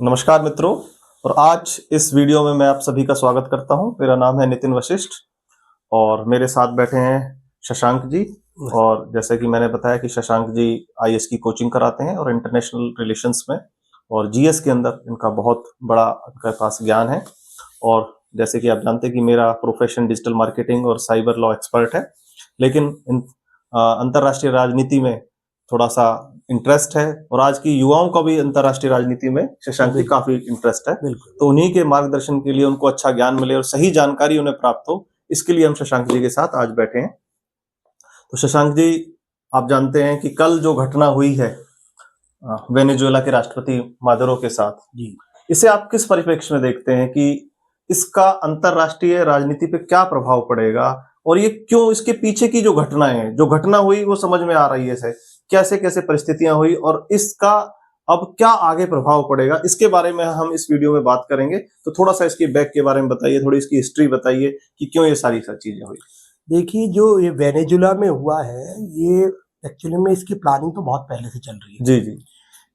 नमस्कार मित्रों, और आज इस वीडियो में मैं आप सभी का स्वागत करता हूं। मेरा नाम है नितिन वशिष्ठ और मेरे साथ बैठे हैं शशांक जी। और जैसे कि मैंने बताया कि शशांक जी आईएएस की कोचिंग कराते हैं और इंटरनेशनल रिलेशंस में और जीएस के अंदर इनका बहुत बड़ा इनके पास ज्ञान है। और जैसे कि आप जानते हैं कि मेरा प्रोफेशन डिजिटल मार्केटिंग और साइबर लॉ एक्सपर्ट है, लेकिन अंतर्राष्ट्रीय राजनीति में थोड़ा सा इंटरेस्ट है और आज की युवाओं का भी अंतर्राष्ट्रीय राजनीति में शशांक जी काफी इंटरेस्ट है। तो उन्हीं के मार्गदर्शन के लिए, उनको अच्छा ज्ञान मिले और सही जानकारी उन्हें प्राप्त हो, इसके लिए हम शशांक जी के साथ आज बैठे हैं। तो शशांक जी, आप जानते हैं कि कल जो घटना हुई है वेनेजुएला के राष्ट्रपति मादुरो के साथ जी, इसे आप किस परिप्रेक्ष्य में देखते हैं कि इसका अंतर्राष्ट्रीय राजनीति पे क्या प्रभाव पड़ेगा और ये क्यों, इसके पीछे की जो घटनाएं हैं, जो घटना हुई वो समझ में आ रही है, कैसे कैसे परिस्थितियां हुई और इसका अब क्या आगे प्रभाव पड़ेगा, इसके बारे में हम इस वीडियो में बात करेंगे। तो थोड़ा सा इसके बैक के बारे में बताइए, थोड़ी इसकी हिस्ट्री बताइए कि क्यों ये सारी चीजें हुई। देखिए, जो ये वेनेजुला में हुआ है, ये एक्चुअली में इसकी प्लानिंग तो बहुत पहले से चल रही है। जी जी,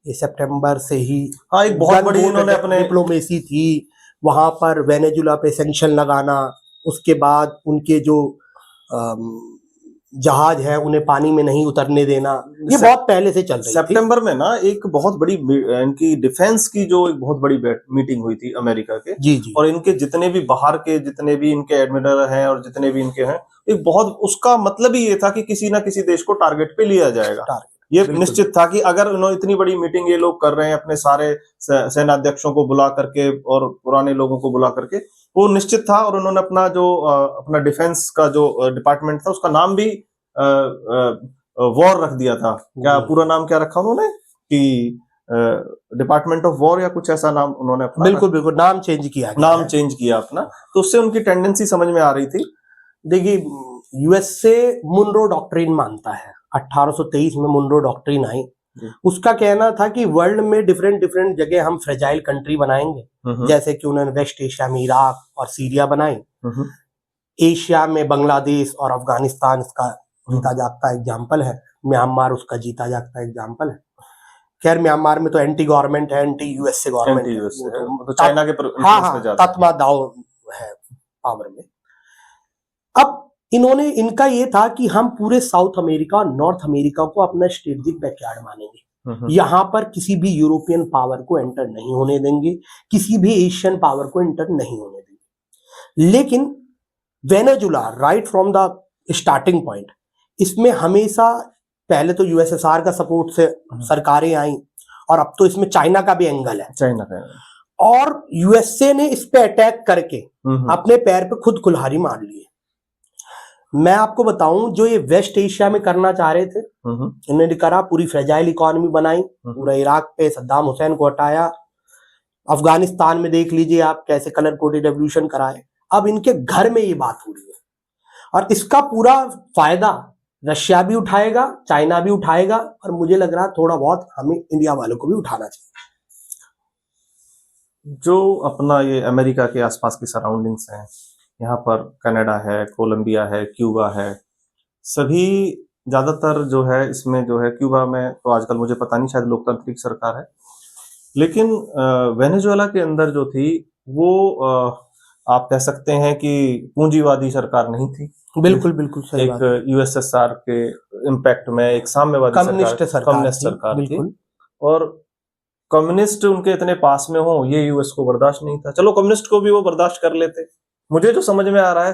ये सितंबर से ही एक बहुत बड़ी इन्होंने अपने डिप्लोमेसी थी वहां पर, वेनेजुला पे सैंक्शन लगाना, उसके बाद उनके जो जहाज है उन्हें पानी में नहीं उतरने देना, ये बहुत पहले से चल रही थी। सितंबर में ना एक बहुत बड़ी इनकी डिफेंस की जो एक बहुत बड़ी मीटिंग हुई थी अमेरिका के जी, और इनके जितने भी बाहर के जितने भी इनके एडमिरल हैं और जितने भी इनके हैं, एक बहुत, उसका मतलब ही ये था कि किसी ना किसी देश को टारगेट पे लिया जाएगा। ये निश्चित था कि अगर उन्होंने इतनी बड़ी मीटिंग ये लोग कर रहे हैं अपने सारे सेनाध्यक्षों को बुला करके और पुराने लोगों को बुला करके, वो निश्चित था। और उन्होंने अपना जो अपना डिफेंस का जो डिपार्टमेंट था उसका नाम भी वॉर रख दिया था। क्या पूरा नाम क्या रखा उन्होंने कि डिपार्टमेंट ऑफ वॉर या कुछ ऐसा नाम उन्होंने अपना, बिल्कुल बिल्कुल नाम चेंज किया अपना। तो उससे उनकी टेंडेंसी समझ में आ रही थी। देखिए, यूएसए मुनरो डॉक्ट्रिन मानता है। 1823 में मुनरो डॉक्ट्रिन आई। उसका कहना था कि वर्ल्ड में डिफरेंट डिफरेंट जगह हम फ्रेजाइल कंट्री बनाएंगे, जैसे कि उन्होंने वेस्ट एशिया में इराक और सीरिया बनाई, एशिया में बांग्लादेश और अफगानिस्तान इसका जीता जागता एग्जाम्पल है, म्यांमार उसका जीता जागता एग्जाम्पल है। खैर, म्यांमार में तो एंटी गवर्नमेंट है, एंटी यूएसए गवर्नमेंट है, तो चाइना के तत्मा दाव है पावर में। अब इन्होंने, इनका ये था कि हम पूरे साउथ अमेरिका और नॉर्थ अमेरिका को अपना स्ट्रेटेजिक बैकयार्ड मानेंगे। यहां पर किसी भी यूरोपियन पावर को एंटर नहीं होने देंगे, किसी भी एशियन पावर को एंटर नहीं होने देंगे। लेकिन Venezuela right from the starting point, इसमें हमेशा पहले तो यूएसएसआर का सपोर्ट से सरकारें आई और अब तो इसमें चाइना का भी एंगल है। चाइना का, और यूएसए ने इस पे अटैक करके अपने पैर पे खुद कुल्हाड़ी मार ली है। मैं आपको बताऊं, जो ये वेस्ट एशिया में करना चाह रहे थे, इन्होंने करा, पूरी फ्रेजाइल इकोनॉमी बनाई, पूरा इराक पे सद्दाम हुसैन को हटाया, अफगानिस्तान में देख लीजिए आप कैसे कलर कोडेड रेवोल्यूशन कराए। अब इनके घर में ये बात हो रही है और इसका पूरा फायदा रशिया भी उठाएगा, चाइना भी उठाएगा, और मुझे लग रहा है थोड़ा बहुत हमें इंडिया वालों को भी उठाना चाहिए। जो अपना ये अमेरिका के आसपास की सराउंडिंग्स हैं, यहाँ पर कनाडा है, कोलंबिया है, क्यूबा है, सभी ज्यादातर जो है इसमें जो है, क्यूबा में तो आजकल मुझे पता नहीं, शायद लोकतांत्रिक सरकार है, लेकिन वेनेजुएला के अंदर जो थी वो आप कह सकते हैं कि पूंजीवादी सरकार नहीं थी। बिल्कुल बिल्कुल सही एक बात है। यूएसएसआर के इम्पैक्ट में एक साम्यवादी कम्युनिस्ट सरकार थी, और कम्युनिस्ट उनके इतने पास में हो ये यूएस को बर्दाश्त नहीं था। चलो, कम्युनिस्ट को भी वो बर्दाश्त कर लेते। मुझे जो समझ में आ रहा है,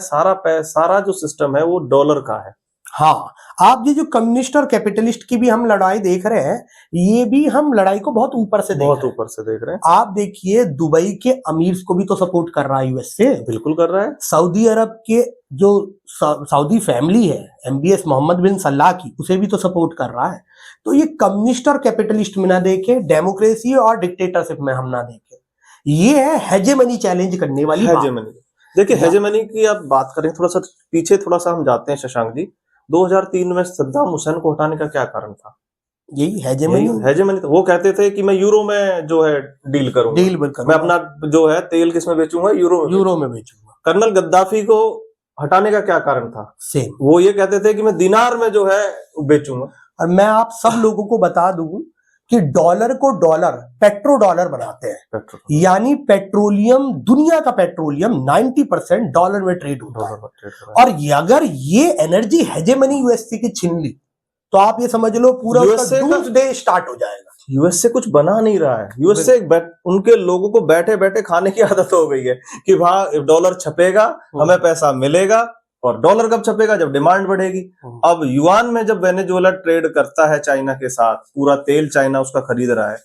सारा जो सिस्टम है वो डॉलर का है। हाँ, आप ये जो कम्युनिस्ट और कैपिटलिस्ट की भी हम लड़ाई देख रहे हैं, ये भी हम लड़ाई को बहुत ऊपर से देख रहे हैं। आप देखिए, दुबई के अमीर को भी तो सपोर्ट कर रहा है यूएसए। बिल्कुल कर रहा है। सऊदी अरब के जो सऊदी फैमिली है, एमबीएस मोहम्मद बिन सल्लाह की, उसे भी तो सपोर्ट कर रहा है। तो ये कम्युनिस्ट और कैपिटलिस्ट में ना देखे, डेमोक्रेसी और डिक्टेटरशिप में हम ना देखे, ये है हेजेमनी चैलेंज करने वाली हेजेमनी। देखिए, हेजेमनी की आप बात करें, थोड़ा सा पीछे थोड़ा सा हम जाते हैं शशांक जी। 2003 में सद्दाम हुसैन को हटाने का क्या कारण था? यही हेजेमनी। वो कहते थे कि मैं यूरो में जो है डील करूंगा, मैं अपना जो है तेल किसमें बेचूंगा, यूरो में बेचूंगा। कर्नल गद्दाफी को हटाने का क्या कारण था? सेम, वो ये कहते थे कि मैं दिनार में जो है बेचूंगा। और मैं आप सब लोगों को बता दूं कि डॉलर को डॉलर पेट्रो डॉलर बनाते हैं, यानी पेट्रोलियम, दुनिया का पेट्रोलियम 90% डॉलर में ट्रेड होता है। और अगर ये एनर्जी हेजेमनी यूएसए की छीन ली तो आप ये समझ लो पूरा डे स्टार्ट हो जाएगा। यूएसए कुछ बना नहीं रहा है। यूएसए उनके लोगों को बैठे बैठे खाने की आदत हो गई है कि वहां डॉलर छपेगा, हमें पैसा मिलेगा। और डॉलर कब छपेगा? जब डिमांड बढ़ेगी। अब युआन में जब वेनेजुएला ट्रेड करता है चाइना के साथ, पूरा तेल चाइना उसका खरीद रहा है,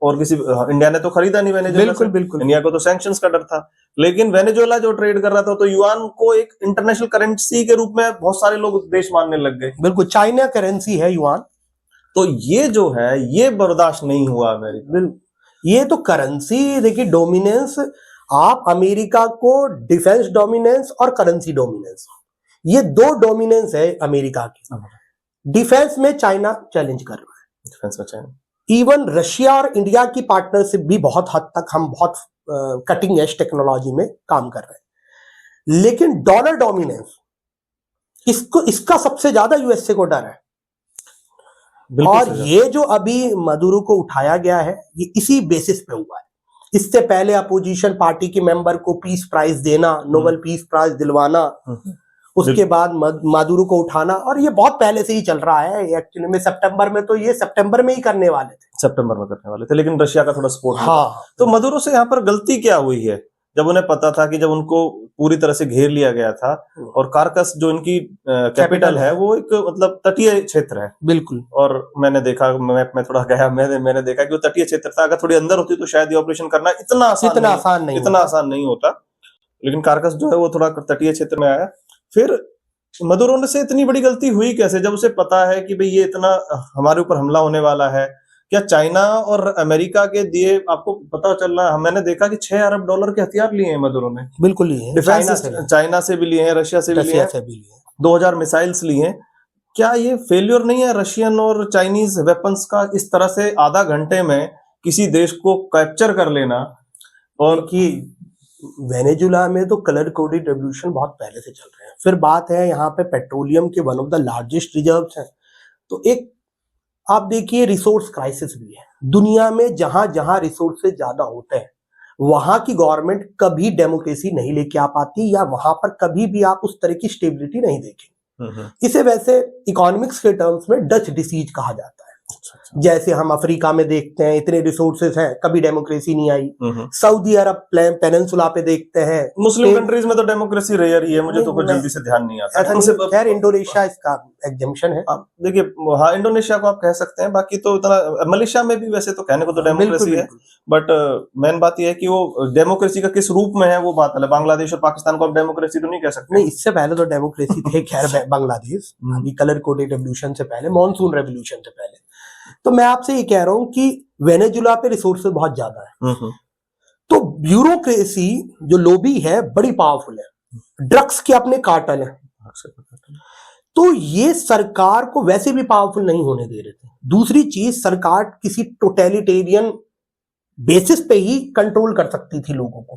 और किसी इंडिया ने तो खरीदा नहीं वेनेजुएला से। बिल्कुल इंडिया को तो सैंक्शंस का डर था, लेकिन वेनेजुएला जो ट्रेड कर रहा था तो युआन को एक इंटरनेशनल करेंसी के रूप में बहुत सारे लोग देश मानने लग गए। बिल्कुल, चाइना करेंसी है युआन। तो ये जो है ये बर्दाश्त नहीं हुआ अमेरिका। ये तो करेंसी, देखिए डोमिनेंस, आप अमेरिका को डिफेंस डोमिनेंस और करेंसी डोमिनेंस, ये दो डोमिनेंस है अमेरिका की। डिफेंस में चाइना चैलेंज कर रहा है, डिफेंस में चाइना, इवन रशिया और इंडिया की पार्टनरशिप भी बहुत हद तक हम बहुत कटिंग एज टेक्नोलॉजी में काम कर रहे हैं। लेकिन डॉलर डोमिनेंस, इसका सबसे ज्यादा यूएसए को डर है। और ये जो अभी मदुरो को उठाया गया है ये इसी बेसिस पे हुआ है। इससे पहले अपोजिशन पार्टी के मेंबर को पीस प्राइज देना, नोबेल पीस प्राइज दिलवाना, उसके बाद मदुरो को उठाना, और ये बहुत पहले से ही चल रहा है। एक्चुअली में सितंबर में, तो ये सितंबर में ही करने वाले थे, सितंबर में करने वाले थे, लेकिन रशिया का थोड़ा सपोर्ट। हाँ, तो मदुरो से यहाँ पर गलती क्या हुई है? जब उन्हें पता था कि जब उनको पूरी तरह से घेर लिया गया था, और कारकस जो इनकी कैपिटल है वो एक मतलब तटीय क्षेत्र है। बिल्कुल। और मैंने देखा, मैप में थोड़ा गया, मैंने देखा कि वो तटीय क्षेत्र था। अगर थोड़ी अंदर होती तो शायद ये ऑपरेशन करना इतना आसान नहीं होता। लेकिन कारकस जो है वो थोड़ा तटीय क्षेत्र में आया। फिर मदुरो से इतनी बड़ी गलती हुई कैसे, जब उसे पता है कि भाई ये इतना हमारे ऊपर हमला होने वाला है? क्या चाइना और अमेरिका के दिए, आपको पता चल रहा है, मैंने देखा कि $6 अरब के हथियार लिए हैं मदुरो ने। बिल्कुल लिए हैं, चाइना से भी लिए हैं, रशिया से भी लिए हैं, 2000 मिसाइल्स लिए हैं। क्या ये फेल्योर नहीं है रशियन और चाइनीज वेपन्स का, इस तरह से आधा घंटे में किसी देश को कैप्चर कर लेना? और कि वेनेजुएला में तो कलर कोडेड रेवोल्यूशन बहुत पहले से चल रहे हैं। फिर बात है यहाँ पे पेट्रोलियम के one of the largest reserves हैं। तो एक आप देखिए रिसोर्स क्राइसिस भी है दुनिया में। जहां जहां रिसोर्सेज ज्यादा होते हैं वहां की गवर्नमेंट कभी डेमोक्रेसी नहीं लेके आ पाती, या वहां पर कभी भी आप उस तरह की स्टेबिलिटी नहीं देखेंगे। इसे वैसे इकोनॉमिक्स के टर्म्स में डच डिसीज कहा जाता है। जैसे हम अफ्रीका में देखते हैं इतने रिसोर्सेज हैं, कभी डेमोक्रेसी नहीं आई। सऊदी अरब पेनिनसुला पे देखते हैं, मुस्लिम कंट्रीज में तो डेमोक्रेसी रेयर ही है, मुझे तो कुछ जल्दी से ध्यान नहीं आता। खैर इंडोनेशिया इसका एग्जम्पशन है। देखिए हाँ, इंडोनेशिया को आप कह सकते हैं, बाकी तो इतना, मलेशिया में भी वैसे तो कहने को तो डेमोक्रेसी है, बट मेन बात यह है कि वो डेमोक्रेसी का किस रूप में है वो बात है। बांग्लादेश और पाकिस्तान को आप डेमोक्रेसी तो नहीं कह सकते। नहीं, इससे पहले तो डेमोक्रेसी थे खैर बांग्लादेश, अभी कलर कोडेड रेवोल्यूशन से पहले, मॉनसून रेवोल्यूशन से पहले। तो मैं आपसे ये कह रहा हूं कि वेनेजुएला पे रिसोर्सेज बहुत ज्यादा है, तो ब्यूरोक्रेसी जो लॉबी है बड़ी पावरफुल है। ड्रग्स के अपने कार्टेल हैं, तो ये सरकार को वैसे भी पावरफुल नहीं होने दे रहे थे। दूसरी चीज, सरकार किसी टोटलिटेरियन बेसिस पे ही कंट्रोल कर सकती थी लोगों को।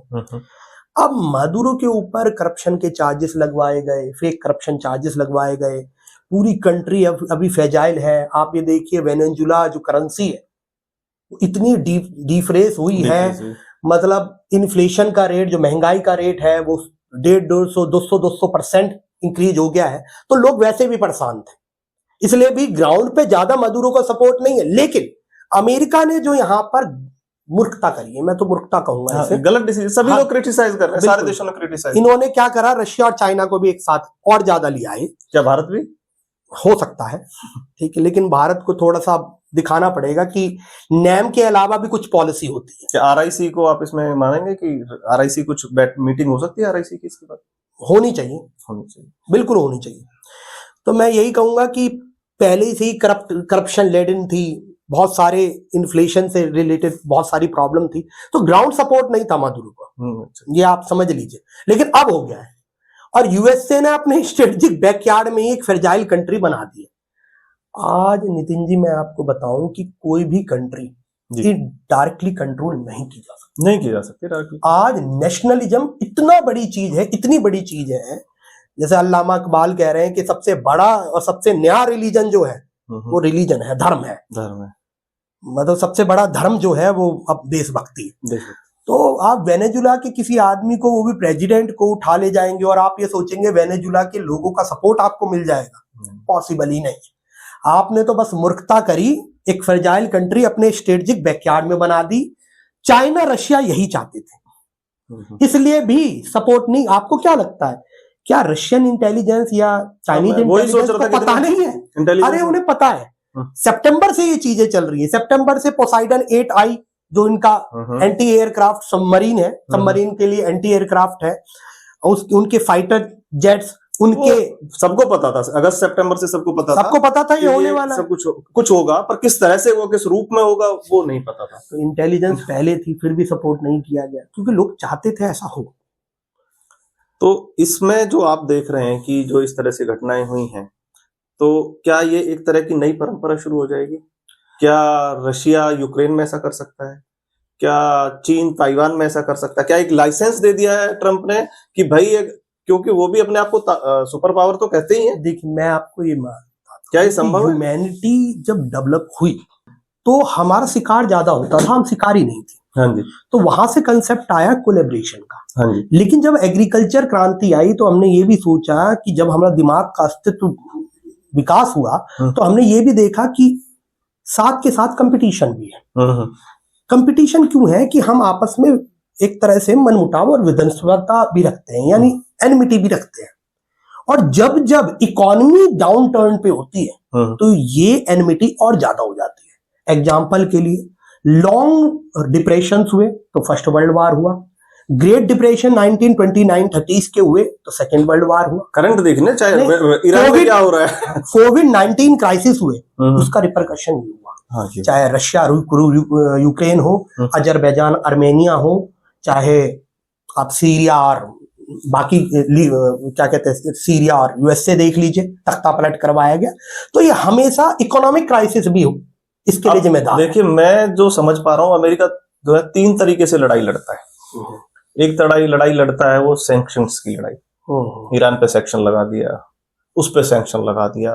अब मदुरो के ऊपर करप्शन के चार्जेस लगवाए गए, फेक करप्शन चार्जेस लगवाए गए। पूरी कंट्री अभी फ्रेजाइल है। आप ये देखिए वेनेजुएला जो करेंसी है इतनी डिफ्रेस हुई है, मतलब इन्फ्लेशन का रेट, जो महंगाई का रेट है वो 150-200% इंक्रीज हो गया है। तो लोग वैसे भी परेशान थे, इसलिए भी ग्राउंड पे ज्यादा मदुरो का सपोर्ट नहीं है। लेकिन अमेरिका ने जो यहाँ पर मूर्खता करी है, मैं तो मूर्खता कहूंगा, गलत डिसीजन, सभी लोग क्रिटिसाइज कर रहे हैं, सारे देशों ने क्रिटिसाइज। इन्होंने क्या करा, रशिया और चाइना को भी एक साथ और ज्यादा लिया है। क्या भारत भी हो सकता है, ठीक है, लेकिन भारत को थोड़ा सा दिखाना पड़ेगा कि नैम के अलावा भी कुछ पॉलिसी होती है। क्या आरआईसी को आप इसमें मानेंगे कि आरआईसी कुछ मीटिंग हो सकती है आरआईसी की? इसके बाद होनी चाहिए, बिल्कुल होनी चाहिए। तो मैं यही कहूंगा कि पहले से ही करप्शन लेडन थी, बहुत सारे इन्फ्लेशन से रिलेटेड बहुत सारी प्रॉब्लम थी, तो ग्राउंड सपोर्ट नहीं था मदुरो को, ये आप समझ लीजिए। लेकिन अब हो गया है, और यूएसए ने अपने स्ट्रेटेजिक बैकयार्ड में एक फ्रेजाइल कंट्री बना दी है। आज नितिन जी मैं आपको बताऊं कि कोई भी कंट्री डायरेक्टली कंट्रोल नहीं की जा सकती। आज नेशनलिज्म इतना बड़ी चीज है, इतनी बड़ी चीज है, जैसे अल्लामा इकबाल कह रहे हैं कि सबसे बड़ा और सबसे नया रिलीजन जो है वो रिलीजन है, धर्म है। मतलब सबसे बड़ा धर्म जो है वो अब देशभक्ति है। तो आप वेनेजुला के किसी आदमी को, वो भी प्रेसिडेंट को, उठा ले जाएंगे और आप ये सोचेंगे वेनेजुला के लोगों का सपोर्ट आपको मिल जाएगा? पॉसिबल ही नहीं। आपने तो बस मूर्खता करी, एक फ्रेजाइल कंट्री अपने स्ट्रेटेजिक बैकयार्ड में बना दी। चाइना रशिया यही चाहते थे, इसलिए भी सपोर्ट नहीं। आपको क्या लगता है, क्या रशियन इंटेलिजेंस या चाइनीज इंटेलिजेंस को पता नहीं है? अरे उन्हें पता है। सितंबर से ये चीजें चल रही है। सितंबर से पोसाइडन 8I जो इनका एंटी एयरक्राफ्ट सबमरीन है, सबमरीन के लिए एंटी एयरक्राफ्ट है, उनके फाइटर जेट्स, उनके सबको पता था। अगस्त सितंबर से सबको पता था ये होने वाला सब कुछ होगा, पर किस तरह से वो, किस रूप में होगा, वो नहीं पता था। तो इंटेलिजेंस पहले थी, फिर भी सपोर्ट नहीं किया गया क्योंकि लोग चाहते थे ऐसा हो। तो इसमें जो आप देख रहे हैं कि जो इस तरह से घटनाएं हुई हैं, तो क्या ये एक तरह की नई परंपरा शुरू हो जाएगी? क्या रशिया यूक्रेन में ऐसा कर सकता है? क्या चीन ताइवान में ऐसा कर सकता है? क्या एक लाइसेंस दे दिया है ट्रंप ने कि भाई, क्योंकि वो भी अपने आप को सुपर पावर तो कहते ही हैं। देखिए, मैं आपको ये मानता हूं, क्या ये संभव है? ह्यूमैनिटी जब डेवलप हुई तो हमारा शिकार ज्यादा होता था, हम शिकारी नहीं थे। हाँ जी। तो वहां से कंसेप्ट आया कोलैबोरेशन का। हाँ जी। लेकिन जब एग्रीकल्चर क्रांति आई तो हमने ये भी सोचा कि जब हमारा दिमाग का अस्तित्व विकास हुआ तो हमने ये भी देखा कि साथ के साथ कंपटीशन भी है। कंपटीशन क्यों है कि हम आपस में एक तरह से मनमुटाव और विध्वंसता भी रखते हैं, यानी एनिमिटी भी रखते हैं। और जब जब इकोनॉमी डाउन टर्न पे होती है तो ये एनिमिटी और ज्यादा हो जाती है। एग्जाम्पल के लिए, लॉन्ग डिप्रेशन हुए तो फर्स्ट वर्ल्ड वॉर हुआ, ग्रेट डिप्रेशन 1929-30 के हुए तो सेकेंड वर्ल्ड वॉर हुआ। करंट देखने चाहे ईरान में क्या हो रहा है, कोविड-19 क्राइसिस हुए, उसका रिपरकशन भी हुआ। हाँ, चाहे रशिया यूक्रेन हो, अजरबैजान अर्मेनिया हो, चाहे आप सीरिया और बाकी क्या कहते हैं, सीरिया और यूएसए देख लीजिए, तख्ता पलट करवाया गया। तो ये हमेशा इकोनॉमिक क्राइसिस भी हो, इसके लिए जिम्मेदार। देखिए, मैं जो समझ पा रहा हूँ, अमेरिका जो है 3 तरीके से लड़ाई लड़ता है। एक लड़ाई लड़ता है वो सैंक्शंस की लड़ाई, ईरान पे सैंक्शन लगा दिया, उस पे सैंक्शन लगा दिया।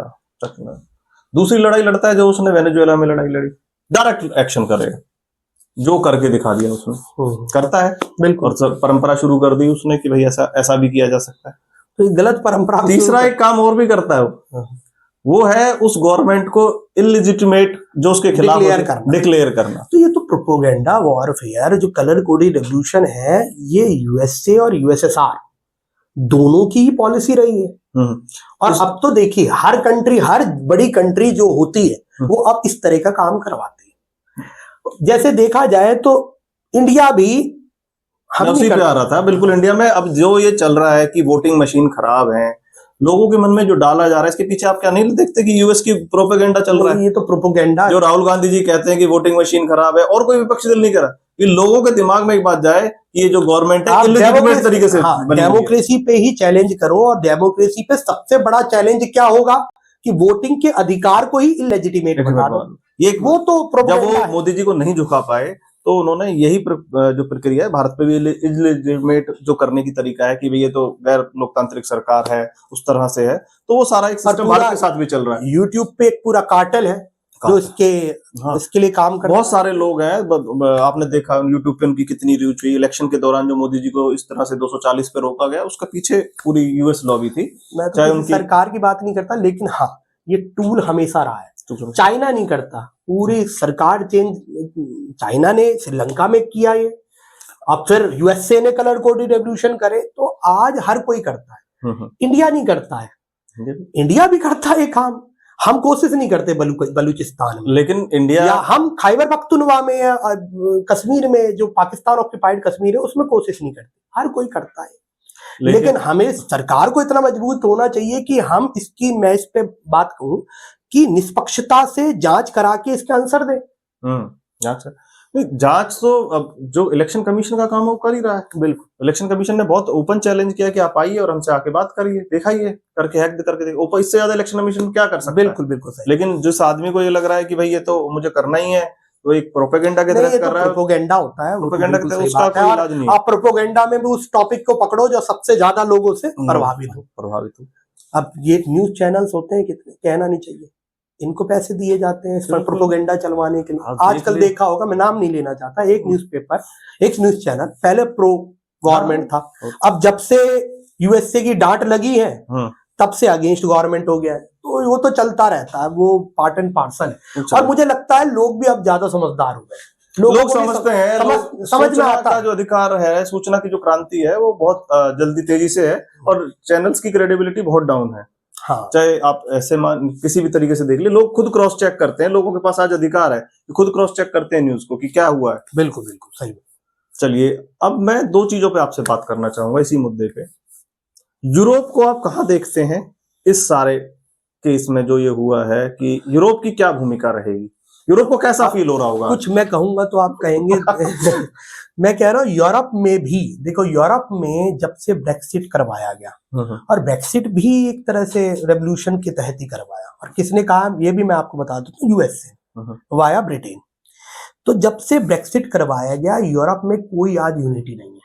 दूसरी लड़ाई लड़ता है जो उसने वेनेजुएला में लड़ाई लड़ी, डायरेक्ट एक्शन करेगा, जो करके दिखा दिया उसने, करता है बिल्कुल। और परंपरा शुरू कर दी उसने कि भाई ऐसा भी किया जा सकता है। तो ये गलत परंपरा। तीसरा एक काम और भी करता है, वो है उस गवर्नमेंट को इलिजिटिमेट, जो उसके खिलाफ डिक्लेयर करना। तो ये तो प्रोपोगेंडा वॉरफेयर, जो कलर कोडेड रेवोल्यूशन है, ये यूएसए और यूएसएसआर दोनों की ही पॉलिसी रही है। और अब तो देखिए, हर कंट्री, हर बड़ी कंट्री जो होती है वो अब इस तरह का काम करवाती है। जैसे देखा जाए तो इंडिया भी उसी पे आ रहा था, बिल्कुल। इंडिया में अब जो ये चल रहा है कि वोटिंग मशीन खराब है, लोगों के मन में जो डाला जा रहा है, इसके पीछे आप क्या नहीं देखते कि यूएस की प्रोपेगेंडा चल रहा है? ये तो प्रोपेगेंडा, जो राहुल गांधी जी कहते हैं कि वोटिंग मशीन खराब है, और कोई विपक्षी दल नहीं कह रहा। ये लोगों के दिमाग में एक बात जाए कि ये जो गवर्नमेंट है इलीजिटिमेट तरीके से, डेमोक्रेसी पे ही चैलेंज करो। और डेमोक्रेसी पे सबसे बड़ा चैलेंज क्या होगा कि वोटिंग के अधिकार को ही इलीजिटिमेट बना दो। ये वो तो जब वो मोदी जी को नहीं झुका पाए तो उन्होंने यही जो प्रक्रिया है भारत पे भी इलीजिटिमेट जो करने की तरीका है कि भाई ये तो गैर लोकतांत्रिक सरकार है, उस तरह से है। तो वो सारा एक सिस्टम भारत के साथ भी चल रहा है। यूट्यूब पे एक पूरा कार्टेल है जो इसके लिए काम कर, बहुत सारे लोग हैं। आपने देखा यूट्यूब पे उनकी कितनी रीच हुई। इलेक्शन के दौरान जो मोदी जी को इस तरह से 240 पे रोका गया, उसका पीछे पूरी यूएस लॉबी थी। मैं तो उनकी सरकार की बात नहीं करता, लेकिन हाँ, ये टूल हमेशा रहा है। चाइना नहीं करता, पूरी सरकार चेंज चाइना ने श्रीलंका में किया ये, अब फिर यूएसए ने कलर कोडेड रेवोल्यूशन करे, तो आज हर कोई करता है। इंडिया नहीं करता है, इंडिया भी करता है काम, हम कोशिश नहीं करते बलूचिस्तान में, लेकिन इंडिया, या हम खैबर पख्तूनख्वा में या कश्मीर में, जो पाकिस्तान ऑक्यूपाइड कश्मीर है, उसमें कोशिश नहीं करते। हर कोई करता है, लेकिन हमें सरकार को इतना मजबूत होना चाहिए कि हम इसकी, मैं इस पे बात कहूं कि निष्पक्षता से जांच करा के इसके आंसर दे। जांच तो अब जो इलेक्शन कमीशन का काम है वो कर ही रहा है। बिल्कुल, इलेक्शन कमीशन ने बहुत ओपन चैलेंज किया कि आप आइए और हमसे आके बात करिए, दिखाइए करके, हैक करके देखिए। इससे ज्यादा इलेक्शन कमीशन क्या कर सकता है? बिल्कुल बिल्कुल सही। लेकिन जिस आदमी को ये लग रहा है कि भाई ये तो मुझे करना ही है, तो एक प्रोपेगेंडा की तरह कर रहा है। प्रोपेगेंडा होता है, प्रोपेगेंडा की तरह, उसका कोई इलाज नहीं है। आप प्रोपेगेंडा में भी उस टॉपिक को पकड़ो जो सबसे ज्यादा लोगों से प्रभावित हो। अब ये न्यूज चैनल्स होते हैं कितने, कहना नहीं चाहिए, इनको पैसे दिए जाते हैं इस पर बिल्कुल। प्रोपोगेंडा चलवाने के लिए। आप आजकल देख ले- देखा होगा, मैं नाम नहीं लेना चाहता, एक न्यूज़पेपर, एक न्यूज चैनल पहले प्रो गवर्नमेंट था, अब जब से यूएसए की डांट लगी है तब से अगेंस्ट गवर्नमेंट हो गया है। तो वो तो चलता रहता है, वो पार्ट एंड पार्सल है। और मुझे लगता है लोग भी अब ज्यादा समझदार हो गए, लोग समझते हैं, समझ में आता का जो अधिकार है, सूचना की जो क्रांति है वो बहुत जल्दी तेजी से है, और चैनल्स की क्रेडिबिलिटी बहुत डाउन है। हाँ, चाहे आप ऐसे किसी भी तरीके से देख ले, लोग खुद क्रॉस चेक करते हैं, लोगों के पास आज अधिकार है कि खुद क्रॉस चेक करते हैं न्यूज को कि क्या हुआ है। बिल्कुल बिल्कुल सही। चलिए, अब मैं दो चीजों पे आपसे बात करना चाहूंगा इसी मुद्दे पे। यूरोप को आप कहाँ देखते हैं इस सारे केस में जो ये हुआ है, कि यूरोप की क्या भूमिका रहेगी, यूरोप को कैसा फील हो रहा होगा? कुछ मैं कहूंगा तो आप कहेंगे मैं कह रहा हूँ यूरोप में भी देखो, यूरोप में जब से ब्रेक्सिट करवाया गया, और ब्रेक्सिट भी एक तरह से रेवोल्यूशन के तहत ही करवाया, और किसने कहा ये भी मैं आपको बता दूं, यूएसए वाया ब्रिटेन। तो जब से ब्रेक्सिट करवाया गया, यूरोप में कोई आज यूनिटी नहीं है।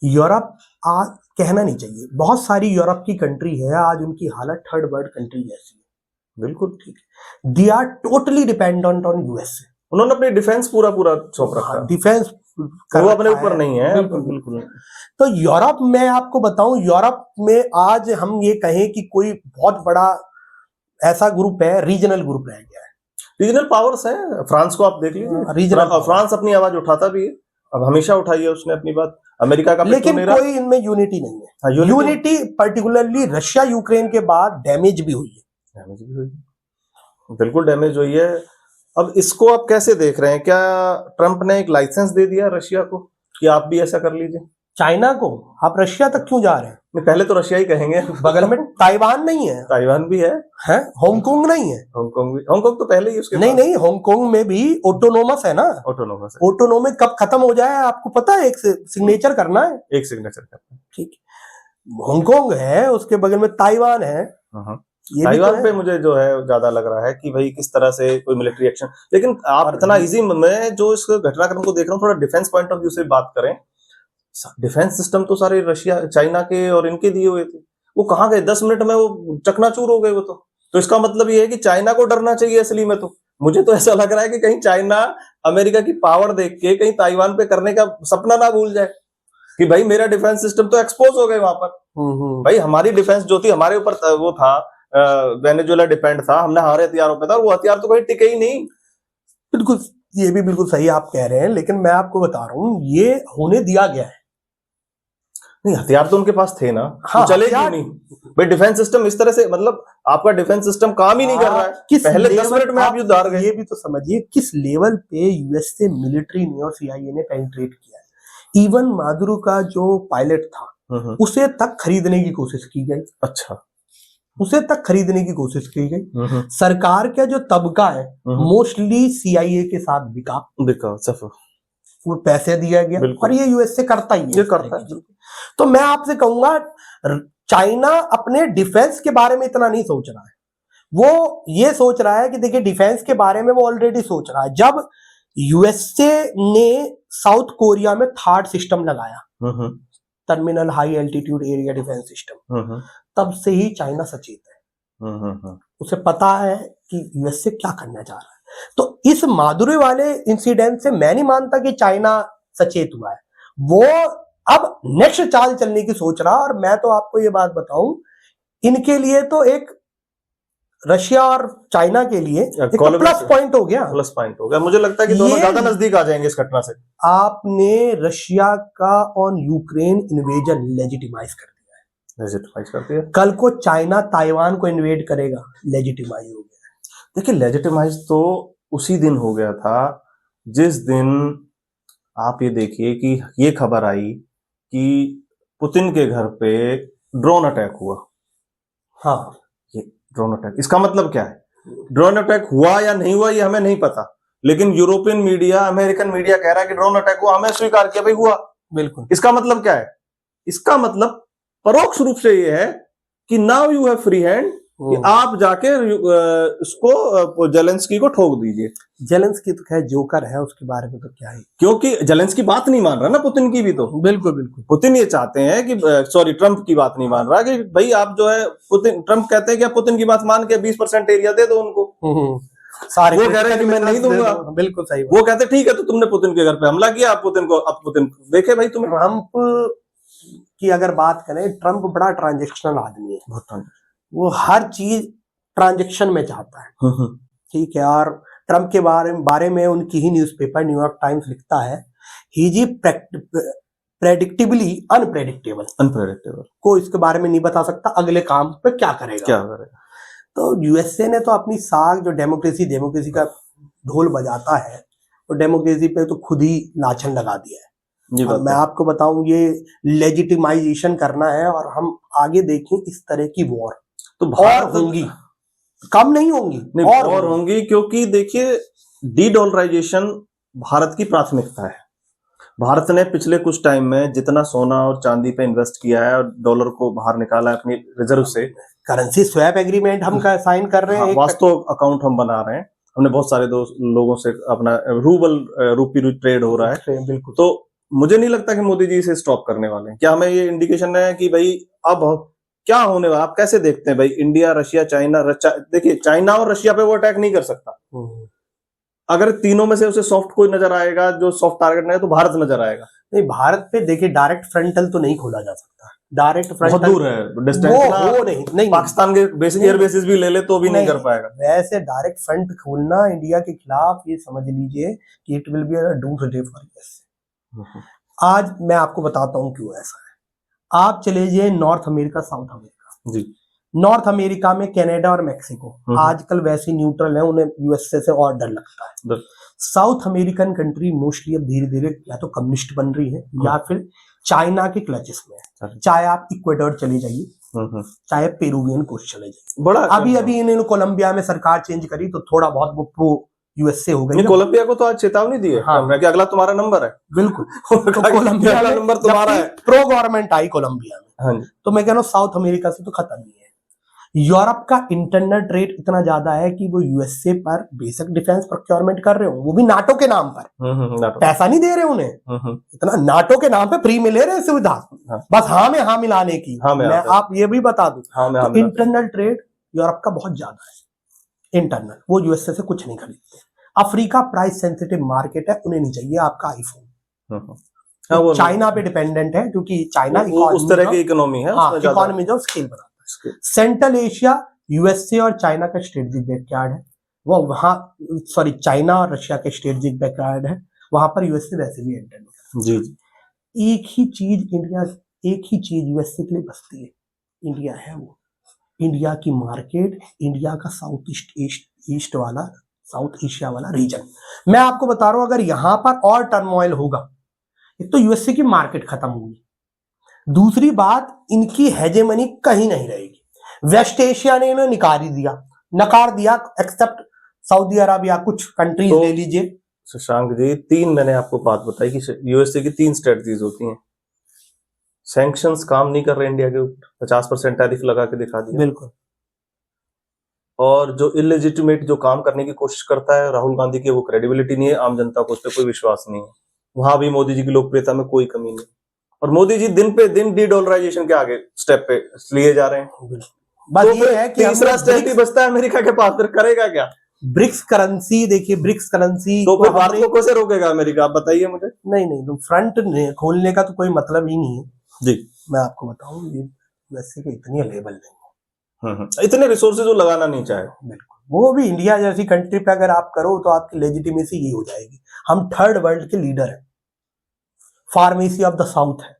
यूरोप आज कहना नहीं चाहिए, बहुत सारी यूरोप की कंट्री है आज उनकी हालत थर्ड वर्ल्ड कंट्री जैसी है। बिल्कुल ठीक है, they are totally dependent on USA. उन्होंने अपनी डिफेंस पूरा सौंप रखा, डिफेंस वो अपने ऊपर नहीं है। बिल्कुल बिल्कुल। तो यूरोप में आपको बताऊं, यूरोप में आज हम ये कहें कि कोई बहुत बड़ा ऐसा ग्रुप है, रीजनल ग्रुप रह गया है। रीजनल पावर्स है, फ्रांस को आप देख लीजिए, रीजनल फ्रांस अपनी आवाज उठाता भी है, अब हमेशा उठाई है उसने अपनी बात। अमेरिका का लेकिन कोई इनमें यूनिटी नहीं है। यूनिटी पर्टिकुलरली रशिया यूक्रेन के बाद डैमेज भी हुई है। बिल्कुल डैमेज हुई है। अब इसको आप कैसे देख रहे हैं? क्या ट्रंप ने एक लाइसेंस दे दिया रशिया को कि आप भी ऐसा कर लीजिए? चाइना को? आप रशिया तक क्यों जा रहे हैं? पहले तो रशिया ही कहेंगे, बगल में ताइवान नहीं है? ताइवान भी है, हांगकांग नहीं है? हांगकांग तो पहले ही उसके नहीं, हांगकांग में भी ऑटोनोमस है ना। ऑटोनोमस ऑटोनोमिक कब खत्म हो जाए आपको पता है? एक सिग्नेचर करना है, एक सिग्नेचर करना है, ठीक। हांगकांग है, उसके बगल में ताइवान है। ताइवान पे मुझे जो है ज्यादा लग रहा है कि भाई किस तरह से कोई मिलिट्री एक्शन, लेकिन आप इतना इजी, मैं जो इस घटनाक्रम को देख रहा हूँ थोड़ा डिफेंस पॉइंट ऑफ व्यू से बात करें, डिफेंस सिस्टम तो सारे रशिया चाइना के और इनके दिए हुए थे, वो कहाँ गए? 10 मिनट में वो चकनाचूर हो गए वो तो इसका मतलब ये है कि चाइना को डरना चाहिए असली में। तो मुझे तो ऐसा लग रहा है कि कहीं चाइना अमेरिका की पावर देख के कहीं ताइवान पे करने का सपना ना भूल जाए कि भाई मेरा डिफेंस सिस्टम तो एक्सपोज हो गए वहां पर। भाई हमारी डिफेंस जो थी, हमारे ऊपर वो था, वेनेजुएला डिपेंड था, हमने हमारे हथियारों पे था, और वो हथियार तो कहीं टिके ही नहीं। बिल्कुल, ये भी बिल्कुल सही आप कह रहे हैं, लेकिन मैं आपको बता रहा हूँ ये होने दिया गया है। नहीं, हथियार तो उनके पास थे ना। हाँ, तो चले क्यों नहीं भाई? डिफेंस सिस्टम इस तरह से, मतलब आपका डिफेंस सिस्टम काम ही नहीं कर रहा है, पहले 10 मिनट में आप युद्ध हार गए। ये भी तो समझिए किस लेवल पे यूएसए मिलिट्री ने और सीआईए ने पेनिट्रेट किया है। इवन मादुरो का जो पायलट था उसे तक खरीदने की कोशिश की गई। अच्छा, उसे तक खरीदने की कोशिश की गई। सरकार का जो तबका है मोस्टली सीआईए के साथ बिका, वो पैसे दिया गया, और ये यूएसए करता ही है, ये करता है। तो मैं आपसे कहूंगा चाइना अपने डिफेंस के बारे में इतना नहीं सोच रहा है, वो ये सोच रहा है कि देखिए डिफेंस के बारे में वो ऑलरेडी सोच रहा है। जब यूएसए ने साउथ कोरिया में थर्ड सिस्टम लगाया, terminal high altitude area defence system, तब से ही चाइना सचेत है। उसे पता है कि यूएसए क्या करना चाह रहा है। तो इस मादुरे वाले इंसिडेंट से मैं नहीं मानता कि चाइना सचेत हुआ है, वो अब नेक्स्ट चाल चलने की सोच रहा। और मैं तो आपको ये बात बताऊं, इनके लिए तो एक रशिया और चाइना के लिए एक प्लस पॉइंट हो गया। प्लस पॉइंट हो गया, मुझे लगता है कि दोनों ज्यादा नजदीक आ जाएंगे इस घटना से। आपने रशिया का ऑन यूक्रेन इन्वेजन लेजिटिमाइज कर दिया है। कल को चाइना ताइवान को इन्वेड करेगा, लेजिटिमाइज हो गया। देखिए, लेजिटिमाइज तो उसी दिन हो गया था जिस दिन आप ये देखिए कि ये खबर आई कि पुतिन के घर पे ड्रोन अटैक हुआ। हाँ, ये ड्रोन अटैक, इसका मतलब क्या है? ड्रोन अटैक हुआ या नहीं हुआ ये हमें नहीं पता, लेकिन यूरोपियन मीडिया, अमेरिकन मीडिया कह रहा है कि ड्रोन अटैक हुआ, हमें स्वीकार किया भाई हुआ। बिल्कुल। इसका मतलब क्या है? इसका मतलब परोक्ष रूप से ये है कि now you have free hand कि आप जाके इसको जेलेंस्की को ठोक दीजिए। जेलेंस्की तो खैर जोकर है, उसके बारे में तो क्या है, क्योंकि जेलेंस्की बात नहीं मान रहा ना पुतिन की भी, तो बिल्कुल बिल्कुल पुतिन ये चाहते हैं कि सॉरी ट्रम्प की बात नहीं मान रहा कि भाई आप जो है पुतिन, ट्रम्प कहते हैं कि आप पुतिन की बात मान के 20% एरिया दे दो उनको। सारे वो कह रहे हैं कि मैं नहीं दूंगा। बिल्कुल सही बात। वो कहते ठीक है, तो तुमने पुतिन के घर पे हमला किया, आप पुतिन को, अब पुतिन देखे भाई तुम्हें। ट्रम्प की अगर बात करें, ट्रम्प बड़ा ट्रांजेक्शनल आदमी है, बहुत, वो हर चीज ट्रांजेक्शन में चाहता है, ठीक है। और ट्रम्प के बारे में उनकी ही न्यूज़पेपर न्यूयॉर्क टाइम्स लिखता है, ही जी प्रेडिक्टिबली अनप्रेडिक्टेबल, कोई इसके बारे में नहीं बता सकता अगले काम पे क्या करेगा। तो यूएसए ने तो अपनी साख जो डेमोक्रेसी का ढोल बजाता है, वो डेमोक्रेसी पे तो खुद ही लाछन लगा दिया है। और मैं आपको बताऊं, ये लेजिटिमाइजेशन करना है, और हम आगे देखें इस तरह की वॉर तो और होंगी, कम नहीं होंगी, और होंगी, क्योंकि देखिए डी डॉलराइजेशन भारत की प्राथमिकता है। भारत ने पिछले कुछ टाइम में जितना सोना और चांदी पे इन्वेस्ट किया है और डॉलर को बाहर निकाला है अपनी रिजर्व से, करेंसी स्वैप एग्रीमेंट हम साइन कर रहे हैं, वास्तव अकाउंट हम बना रहे हैं, हमने बहुत सारे लोगों से अपना रूपी ट्रेड हो रहा है। बिल्कुल। तो मुझे नहीं लगता कि मोदी जी इसे स्टॉप करने वाले हैं। क्या हमें ये इंडिकेशन है कि भाई अब क्या होने वाला, आप कैसे देखते हैं भाई, इंडिया, रशिया, चाइना, देखिए चाइना और रशिया पे वो अटैक नहीं कर सकता। अगर तीनों में से उसे सॉफ्ट कोई नजर आएगा, जो सॉफ्ट टारगेट नहीं है, तो भारत नजर आएगा। नहीं, भारत पे देखिए डायरेक्ट फ्रंटल तो नहीं खोला जा सकता, डायरेक्ट फ्रंटल बहुत दूर है डिस्टेंस, वो नहीं पाकिस्तान के बेसिक एयर बेसिस भी ले ले तो भी नहीं कर पाएगा। वैसे डायरेक्ट फ्रंट खोलना इंडिया के खिलाफ, ये समझ लीजिए कि it will be a doomsday for US. आज मैं आपको बताता हूं क्यों ऐसा है। आप चले जाइए नॉर्थ अमेरिका, साउथ अमेरिका जी। नॉर्थ अमेरिका में कनाडा और मेक्सिको आजकल वैसे न्यूट्रल है, उन्हें यूएसए से और डर लगता है। साउथ अमेरिकन कंट्री मोस्टली अब धीरे धीरे या तो कम्युनिस्ट बन रही है या फिर चाइना के क्लचेस में है। चाहे आप इक्वेडोर चले जाइए, चाहे पेरुवियन कोस्ट चले जाइए, बड़ा अभी इन्होंने कोलंबिया में सरकार चेंज करी तो थोड़ा बहुत वो प्रो यूएसए हो गई। कोलंबिया को तो आज चेतावनी दी है कि अगला तुम्हारा नंबर है। बिल्कुल। तो कोलंबिया का नंबर तुम्हारा है, प्रो गवर्नमेंट आई कोलंबिया में। तो मैं कह रहा हूँ साउथ अमेरिका से तो खत्म ही है। यूरोप का इंटरनल ट्रेड इतना ज्यादा है कि वो यूएसए पर बेसिक डिफेंस प्रोक्योरमेंट कर रहे हो, वो भी नाटो के नाम पर। पैसा नहीं दे रहे उन्हें, इतना नाटो के नाम पे फ्री में ले रहे सुविधा, बस हाँ में हाँ मिलाने की। मैं आप ये भी बता दूं, तो इंटरनल ट्रेड यूरोप का बहुत ज्यादा है इंटरनल, वो यूएसए से कुछ नहीं खरीदते। अफ्रीका प्राइस सेंसिटिव मार्केट है, उन्हें नहीं चाहिए आपका आईफोन। चाइना पे डिपेंडेंट है, क्योंकि चाइना उस तरह की इकोनॉमी है, इकोनॉमी जो स्केल बनाता है। सेंट्रल एशिया यूएसए और चाइना का स्ट्रेटेजिक बैकयार्ड है, वो वहां सॉरी चाइना और रशिया के स्ट्रेटेजिक बैकयार्ड है, वहां पर यूएसए वैसे भी एंटर नहीं करता। जी। एक ही चीज यूएसए के लिए बचती है, इंडिया है वो। इंडिया की मार्केट, इंडिया का साउथ एशिया वाला रीजन। मैं आपको बता रहा हूं, अगर यहां पर और टर्मोइल होगा, एक तो यूएसए की मार्केट खत्म होगी, दूसरी बात इनकी हेजेमनी कहीं नहीं रहेगी। वेस्ट एशिया ने इन्हें नकार दिया एक्सेप्ट सऊदी अरबिया, कुछ कंट्रीज ले लीजिए। शशांक जी, मैंने आपको बात बताई कि यूएसए की 3 स्ट्रेटजीज होती हैं। सैंक्शंस काम नहीं कर रहे इंडिया के ऊपर, 50% टैरिफ लगा के दिखा दिया। बिल्कुल। और जो इलेजिटिमेट जो काम करने की कोशिश करता है राहुल गांधी की, वो क्रेडिबिलिटी नहीं है, आम जनता को उस पर कोई विश्वास नहीं है। वहां भी मोदी जी की लोकप्रियता में कोई कमी नहीं, और मोदी जी दिन पे दिन डी डॉलराइजेशन के आगे स्टेप पे लिए जा रहे हैं। बात तो ये है कि तीसरा स्टेप ही बचता है अमेरिका के पास, फिर करेगा क्या? ब्रिक्स करेंसी, देखिए ब्रिक्स करेंसी तो फिर भारत को कैसे रोकेगा अमेरिका, आप बताइए मुझे। नहीं, तो फ्रंट खोलने का तो कोई मतलब ही नहीं है जी। मैं आपको बताऊं, ये वैसे के इतनी अवेलेबल नहीं है, इतने रिसोर्सेज वो लगाना नहीं चाहे। बिल्कुल। वो भी इंडिया जैसी कंट्री पे अगर आप करो तो आपकी लेजिटिमेसी ये हो जाएगी, हम थर्ड वर्ल्ड के लीडर हैं, फार्मेसी ऑफ द साउथ है।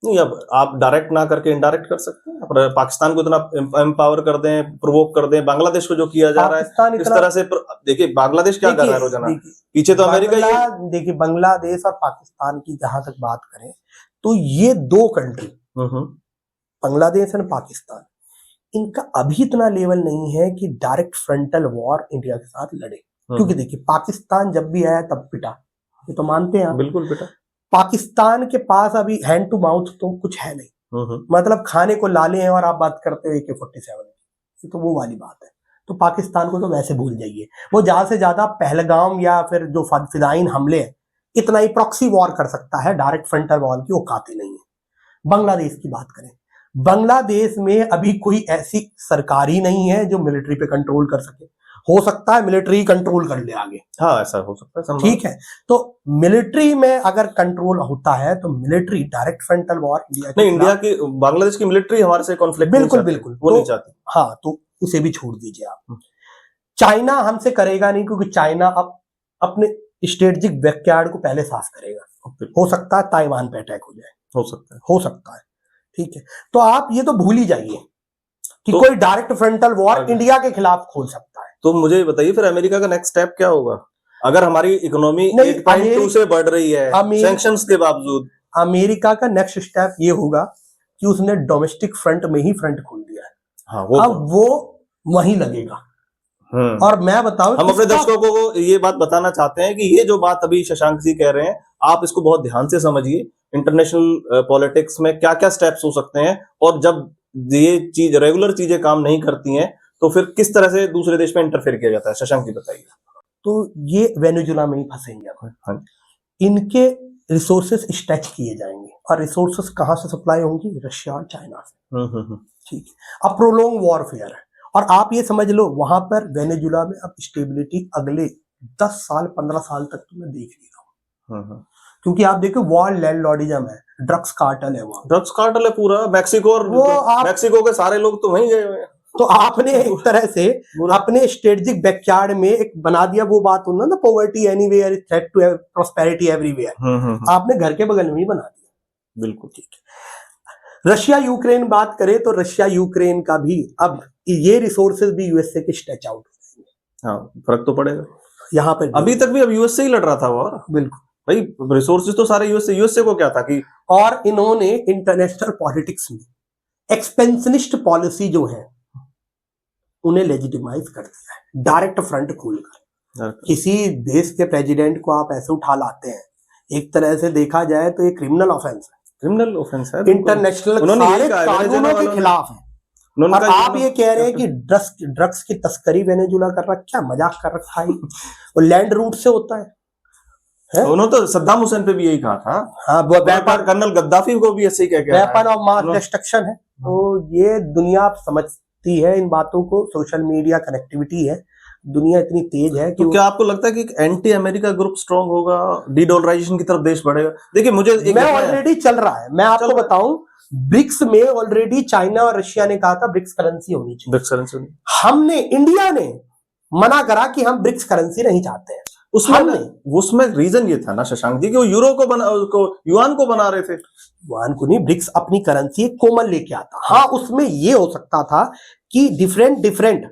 नहीं, अब आप डायरेक्ट ना करके इनडायरेक्ट कर सकते हैं। पाकिस्तान को इतना एम्पावर कर दें, प्रोवोक कर दें, बांग्लादेश को जो किया जा रहा है इस तरह से। देखिए बांग्लादेश क्या कर रहा है रोजाना, पीछे तो अमेरिका। देखिए बांग्लादेश और पाकिस्तान की जहां तक बात करें तो ये 2 कंट्री, बांग्लादेश और पाकिस्तान, इनका अभी इतना लेवल नहीं है कि डायरेक्ट फ्रंटल वॉर इंडिया के साथ लड़े। क्योंकि देखिए पाकिस्तान जब भी आया तब पिटा, ये तो मानते हैं। बिल्कुल पिटा। पाकिस्तान के पास अभी हैंड टू माउथ तो कुछ है नहीं, मतलब खाने को लाले हैं और आप बात करते हो AK-47। ये तो वो वाली बात है। तो पाकिस्तान को तो वैसे भूल जाइए, वो ज्यादा से ज्यादा पहलगाम या फिर जो फिदाइन हमले हैं इतना ही प्रॉक्सी वॉर कर सकता है, डायरेक्ट फ्रंटल वॉर की औकात ही नहीं है। बांग्लादेश की बात करें, बांग्लादेश में अभी कोई ऐसी सरकार ही नहीं है जो मिलिट्री पे कंट्रोल कर सके। हो सकता है मिलिट्री कंट्रोल कर ले आगे, हाँ ऐसा हो सकता है, संभव। ठीक है, तो मिलिट्री में अगर कंट्रोल होता है तो military direct frontal war India की बांग्लादेश की मिलिट्री हमारे से कॉन्फ्लिक्ट बिल्कुल बिल्कुल वो नहीं चाहती। हाँ, तो उसे भी छोड़ दीजिए आप। चाइना हमसे करेगा नहीं, क्योंकि चाइना अब अपने स्ट्रेटेजिक बैकयार्ड को पहले साफ करेगा। हो सकता है ताइवान पे अटैक हो जाए, हो सकता है, ठीक है। तो आप ये तो भूल ही जाइए कि कोई डायरेक्ट फ्रंटल वॉर इंडिया के खिलाफ खोल सकता है। तो मुझे बताइए फिर अमेरिका का नेक्स्ट स्टेप क्या होगा, अगर हमारी इकोनॉमी 8.2 से बढ़ रही है सैंक्शंस के बावजूद? अमेरिका का नेक्स्ट स्टेप ये होगा कि उसने डोमेस्टिक फ्रंट में ही फ्रंट खोल दिया है। हाँ, अब वो वहीं लगेगा। और मैं बताऊं, हम अपने दर्शकों को ये बात बताना चाहते हैं कि ये जो बात अभी शशांक जी कह रहे हैं, आप इसको बहुत ध्यान से समझिए। इंटरनेशनल पॉलिटिक्स में क्या क्या स्टेप्स हो सकते हैं, और जब ये चीज रेगुलर चीजें काम नहीं करती हैं तो फिर किस तरह से दूसरे देश में इंटरफेयर किया जाता है। शशांक जी बताइए। तो ये वेनेजुला में ही फंसेंगे। इनके रिसोर्सेस स्टैच किए जाएंगे, और रिसोर्सेस कहां से सप्लाई होंगी? रशिया और चाइना से। ठीक है, अब प्रोलॉन्ग वॉरफेयर है, और आप ये समझ लो वहां पर वेनेजुला में अब स्टेबिलिटी अगले 10 साल 15 साल तक तो मैं देख नहीं रहा हूँ। क्योंकि आप देखो वॉर लैंडलॉर्डिज्म है, ड्रग्स कार्टेल है, वहां ड्रग्स कार्टेल है पूरा। मैक्सिको और मैक्सिको के सारे लोग तो वहीं गए हुए हैं। तो आपने एक तरह से अपने स्ट्रेटेजिक बैकयार्ड में एक बना दिया, वो बात होना ना, poverty anywhere is threat to prosperity everywhere. आपने घर के बगल में ही बना दिया। बिल्कुल ठीक है। रशिया यूक्रेन बात करें तो रशिया यूक्रेन का भी अब ये रिसोर्सेज भी यूएसए के स्ट्रेच आउट हो जाएंगे। हाँ, फर्क तो पड़ेगा यहाँ पर। अभी तक भी अब यूएसए ही लड़ रहा था वॉर। बिल्कुल भाई, रिसोर्सेज तो सारे यूएसए को क्या था कि, और इन्होंने इंटरनेशनल पॉलिटिक्स में एक्सपेंशनिस्ट पॉलिसी जो है उन्हें लेजिटिमाइज कर दिया है, डायरेक्ट फ्रंट खोलकर। किसी देश के प्रेसिडेंट को आप ऐसे उठा लाते हैं, एक तरह से देखा जाए तो ये क्रिमिनल ऑफेंस है। क्रिमिनल ऑफेंस है, इंटरनेशनल सारे कानूनों के खिलाफ है। और आप ये कह रहे हैं कि ड्रग्स की तस्करी वेनेजुला कर रहा है, क्या मजाक कर रखा है? वो लैंड रूट से होता है। उन्होंने तो सद्दाम हुसैन पे भी यही कहा था। हाँ, वेपन, कर्नल गद्दाफी को भी ऐसे ही कह के वेपन ऑफ मास डिस्ट्रक्शन है। तो ये दुनिया समझती है इन बातों को, सोशल मीडिया कनेक्टिविटी है, दुनिया इतनी तेज है कि तो क्या आपको लगता है कि एंटी अमेरिका ग्रुप स्ट्रांग होगा, डीडॉलराइजेशन की तरफ देश बढ़ेगा? देखिए, मुझे ऑलरेडी चल रहा है। मैं आपको बताऊं, ब्रिक्स में ऑलरेडी चाइना और रशिया ने कहा था ब्रिक्स करेंसी होनी चाहिए। ब्रिक्स करेंसी हमने, इंडिया ने मना करा कि हम ब्रिक्स करेंसी नहीं चाहते हैं। उसमें रीजन ये था ना शशांक जी कि वो यूरो को युआन को बना रहे थे। युआन को नहीं, ब्रिक्स अपनी करेंसी कॉमन लेके आता। हाँ, उसमें ये हो सकता था कि डिफरेंट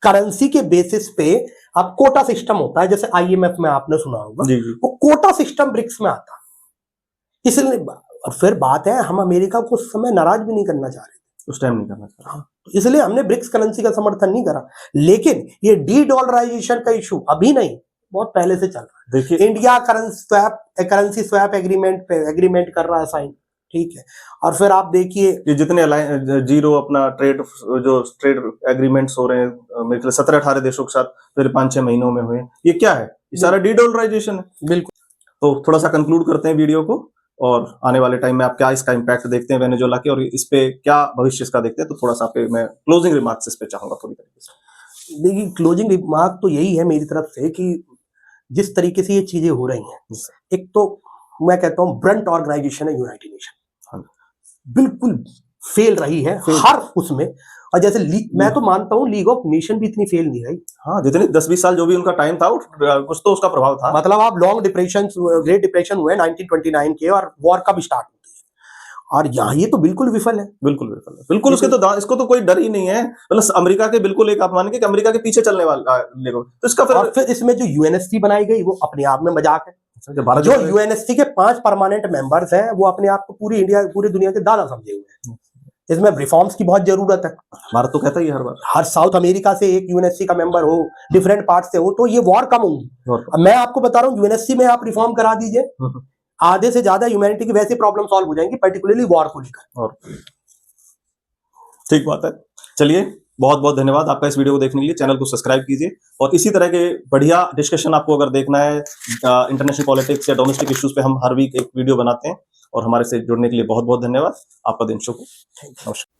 करेंसी के बेसिस पे अब कोटा सिस्टम होता है, जैसे आईएमएफ में आपने सुना होगा, वो कोटा सिस्टम ब्रिक्स में आता। इसलिए, और फिर बात है, हम अमेरिका को उस समय नाराज भी नहीं करना चाह रहे थे, उस टाइम नहीं करना चाह रहे, तो इसलिए हमने ब्रिक्स करेंसी का समर्थन नहीं करा। लेकिन ये डी-डॉलराइजेशन का इशू अभी नहीं, बहुत पहले से चल रहा है। देखिए, इंडिया करेंसी स्वैप एग्रीमेंट कर रहा है साइन, ठीक है। और फिर आप देखिए ये जितने जीरो अपना ट्रेड एग्रीमेंट्स हो रहे हैं, मेरे ख्याल 17-18 देशों के साथ फिर 5-6 महीनों में हुए, ये क्या है? ये सारा डी-डॉलराइजेशन है। बिल्कुल। तो थोड़ा सा कंक्लूड करते हैं वीडियो को, और आने वाले टाइम में आप क्या इसका इम्पैक्ट देखते हैं वेनेजुएला के, और इस पे क्या भविष्य इसका देखते हैं। तो थोड़ा सा मैं क्लोजिंग रिमार्क्स इस पे चाहूंगा थोड़ी तरीके से। देखिए, क्लोजिंग रिमार्क तो यही है मेरी तरफ से कि जिस तरीके से ये चीजें हो रही हैं, एक तो मैं कहता हूं ब्रंट ऑर्गेनाइजेशन है यूनाइटेड नेशन, बिल्कुल फेल रही है हर उसमें। और जैसे मैं तो मानता हूं लीग ऑफ नेशन भी इतनी फेल नहीं रही। हाँ, जितने 10-20 साल जो भी उनका टाइम था, कुछ तो उसका प्रभाव था। मतलब आप लॉन्ग डिप्रेशन, ग्रेट डिप्रेशन हुए 1929 के, और वॉर कब स्टार्ट होती है, और यहाँ ये तो बिल्कुल विफल है। बिल्कुल विफल है, बिल्कुल। उसके तो इसको तो कोई डर ही नहीं है, मतलब अमेरिका के बिल्कुल एक आप मानेंगे कि अमेरिका के पीछे चलने वाला तो इसका फिर इसमें जो यूएनएससी बनाई गई वो अपने आप में मजाक है। जो यूएनएससी के 5 परमानेंट मेंबर्स हैं वो अपने आप को पूरी दुनिया के दादा समझे हुए हैं। इसमें रिफॉर्म्स की बहुत जरूरत है। भारत तो कहता ही हर बार, हर साउथ अमेरिका से एक यूएनएससी का मेंबर हो, डिफरेंट पार्ट से हो, तो ये वॉर कम होगी। मैं आपको बता रहा हूँ, यूएनएससी में आप रिफॉर्म करा दीजिए, आधे से ज्यादा ह्यूमैनिटी की वैसे प्रॉब्लम सॉल्व हो जाएंगी, पर्टिकुलरली वॉर को लेकर। ठीक बात है। चलिए, बहुत बहुत धन्यवाद आपका इस वीडियो को देखने के लिए। चैनल को सब्सक्राइब कीजिए और इसी तरह के बढ़िया डिस्कशन आपको अगर देखना है इंटरनेशनल पॉलिटिक्स या डोमेस्टिक इश्यूज पे हम हर वीक एक वीडियो बनाते हैं। और हमारे से जुड़ने के लिए बहुत बहुत धन्यवाद। आपका दिन शुभ हो। नमस्कार।